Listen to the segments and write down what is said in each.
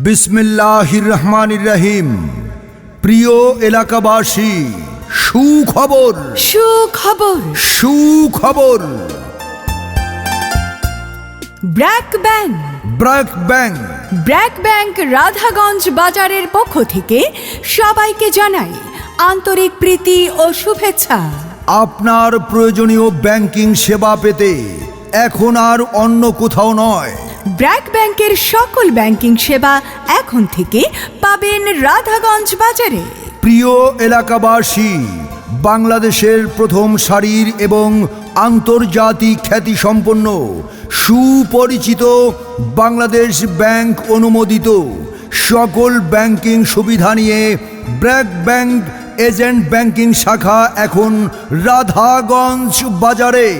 বিসমিল্লাহির রহমানির রহিম। প্রিয় এলাকাবাসী, সুখবর সুখবর সুখবর। ব্র্যাক ব্যাংক ব্র্যাক ব্যাংক রাধাগঞ্জ বাজারের পক্ষ থেকে সবাইকে জানাই আন্তরিক প্রীতি ও শুভেচ্ছা। আপনার প্রয়োজনীয় ব্যাংকিং সেবা পেতে এখন আর অন্য কোথাও নয়, ব্র্যাক ব্যাংকের সকল ব্যাংকিং সেবা এখন থেকে পাবেন রাধাগঞ্জ বাজারে। প্রিয় এলাকাবাসী, বাংলাদেশের প্রথম সারির এবং আন্তর্জাতিক খ্যাতিসম্পন্ন সুপরিচিত বাংলাদেশ ব্যাংক অনুমোদিত সকল ব্যাংকিং সুবিধা নিয়ে ব্র্যাক ব্যাংক এজেন্ট ব্যাংকিং শাখা এখন রাধাগঞ্জ বাজারে।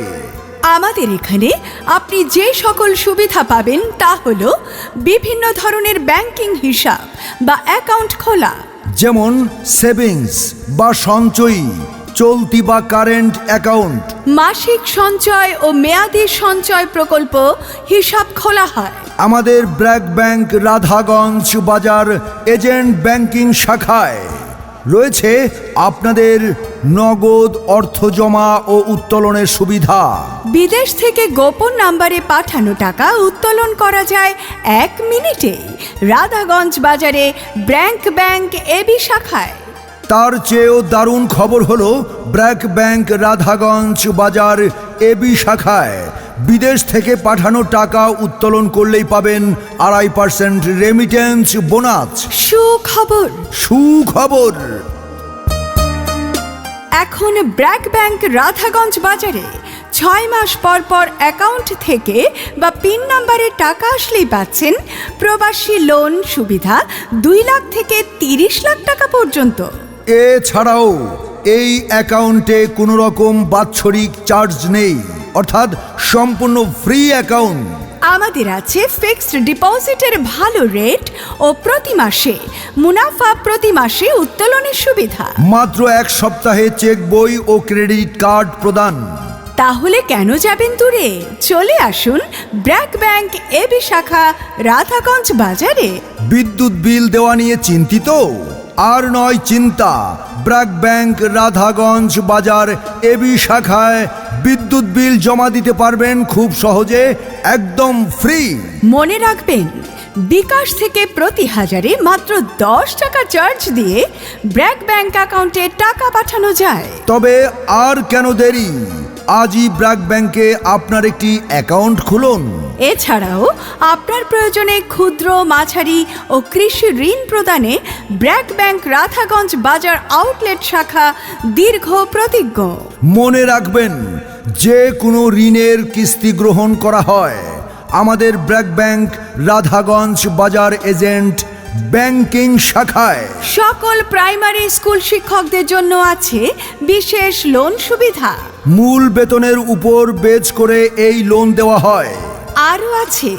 আমাদের এখানে আপনি যে সকল সুবিধা পাবেন তা হলো বিভিন্ন ধরনের ব্যাংকিং হিসাব বা অ্যাকাউন্ট খোলা, যেমন সেভিংস বা সঞ্চয়ী, চলতি বা কারেন্ট অ্যাকাউন্ট, মাসিক সঞ্চয় ও মেয়াদি সঞ্চয় প্রকল্প হিসাব খোলা হয়। আমাদের ব্র্যাক ব্যাংক রাধাগঞ্জ বাজার এজেন্ট ব্যাংকিং শাখায় রয়েছে আপনাদের নগদ অর্থ জমা ও উত্তোলনের সুবিধা। বিদেশ থেকে গোপন নাম্বারে পাঠানো টাকা উত্তোলন করা যায় 1 মিনিটে রাধাগঞ্জ বাজারে ব্র্যাক ব্যাংক এবি শাখায়। তার চেয়েও দারুণ খবর হলো, ব্র্যাক ব্যাংক রাধাগঞ্জ বাজার এবি শাখায় বিদেশ থেকে পাঠানো টাকা উত্তোলন করলেই পাবেন 2.5% রেমিটেন্স বোনাস। সুখবর এখন ব্র্যাক ব্যাংক রাধাগঞ্জ বাজারে 6 মাস পর পর অ্যাকাউন্ট থেকে বা পিন নাম্বারে টাকা আসলেই পাচ্ছেন প্রবাসী লোন সুবিধা 2 লাখ থেকে 30 লাখ টাকা পর্যন্ত। এছাড়াও এই অ্যাকাউন্টে কোনো রকম বাৎসরিক চার্জ নেই, অর্থাৎ সম্পূর্ণ ফ্রি অ্যাকাউন্ট। আমাদের আছে ফিক্সড ডিপোজিটের ভালো রেট ও প্রতি মাসে মুনাফা প্রতি মাসে উত্তোলনের সুবিধা। মাত্র 1 সপ্তাহে চেক বই ও ক্রেডিট কার্ড প্রদান। তাহলে কেন যাবেন দূরে? চলে আসুন ব্র্যাক ব্যাংক এবি শাখা রাধাগঞ্জ বাজারে। বিদ্যুৎ বিল দেওয়া নিয়ে চিন্তিত? আর নয় চিন্তা, ব্র্যাক ব্যাংক রাধাগঞ্জ বাজার এবি শাখায় বিদ্যুৎ বিল জমা দিতে পারবেন খুব সহজে, একদম ফ্রি। মনে রাখবেন, বিকাশ থেকে প্রতি হাজারে মাত্র 10 টাকা চার্জ দিয়ে ব্র্যাক ব্যাংক অ্যাকাউন্টে টাকা পাঠানো যায়। তবে আর কেন দেরি, আজই ব্র্যাক ব্যাংকে আপনার একটি অ্যাকাউন্ট খুলুন। এছাড়াও আপনার প্রয়োজনে ক্ষুদ্র, মাঝারি ও কৃষি ঋণ প্রদানে ব্র্যাক ব্যাংক রাধাগঞ্জ বাজার আউটলেট শাখা দীর্ঘ প্রতিজ্ঞ। মনে রাখবেন, যে কোনো ঋণের কিস্তি গ্রহণ করা হয় আমাদের ব্র্যাক ব্যাংক রাধাগঞ্জ বাজার এজেন্ট ব্যাংকিং শাখায়। সকল প্রাইমারি স্কুল শিক্ষকদের জন্য আছে বিশেষ লোন সুবিধা। মূল বেতনের উপর বেজ করে এই লোন দেওয়া হয়। আরও আছে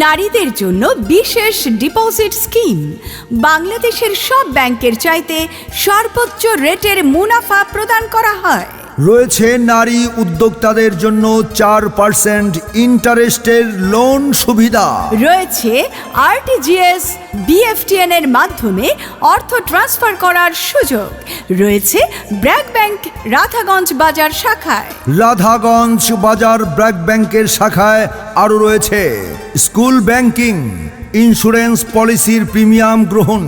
নারীদের জন্য বিশেষ ডিপোজিট স্কিম। বাংলাদেশের সব ব্যাংকের চাইতে সর্বোচ্চ রেটের মুনাফা প্রদান করা হয়। রয়েছে নারী উদ্যোক্তাদের জন্য 4% ইন্টারেস্টের লোন সুবিধা। রয়েছে আরটিজিএস, বিএফটিএন এর মাধ্যমে অর্থ ট্রান্সফার করার সুযোগ। রয়েছে ব্র্যাক ব্যাংক রাধাগঞ্জ বাজার শাখায়। রাধাগঞ্জ বাজার ব্র্যাক ব্যাংকের শাখায় আরও রয়েছে স্কুল ব্যাংকিং, ইন্স্যুরেন্স পলিসির প্রিমিয়াম গ্রহণ,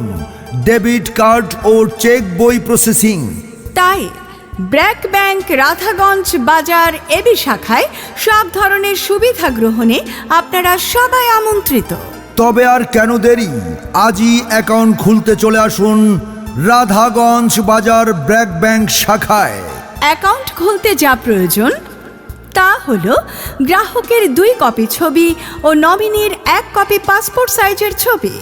ডেবিট কার্ড ও চেক বই প্রসেসিং। তাই ব্র্যাক ব্যাংক রাধাগঞ্জ বাজার এবি শাখায় সব ধরনের সুবিধা গ্রহণে আপনারা সবাই আমন্ত্রিত। তবে আর কেন দেরি, আজই অ্যাকাউন্ট খুলতে চলে আসুন রাধাগঞ্জ বাজার ব্র্যাক ব্যাংক শাখায়। অ্যাকাউন্ট খুলতে যা প্রয়োজন তা হলো গ্রাহকের 2 কপি ছবি ও নমিনির 1 কপি পাসপোর্ট সাইজের ছবি,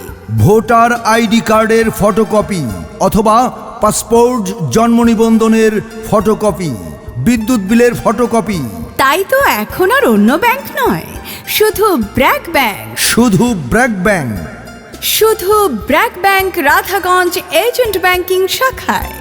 ভোটার আইডি কার্ডের ফটোকপি অথবা পাসপোর্ট জন্ম নিবন্ধনের ফটোকপি, বিদ্যুৎ বিলের ফটোকপি। তাই তো এখন আর অন্য ব্যাংক নয়, শুধু BRAC bank. BRAC bank Radhaganj agent banking শাখায়।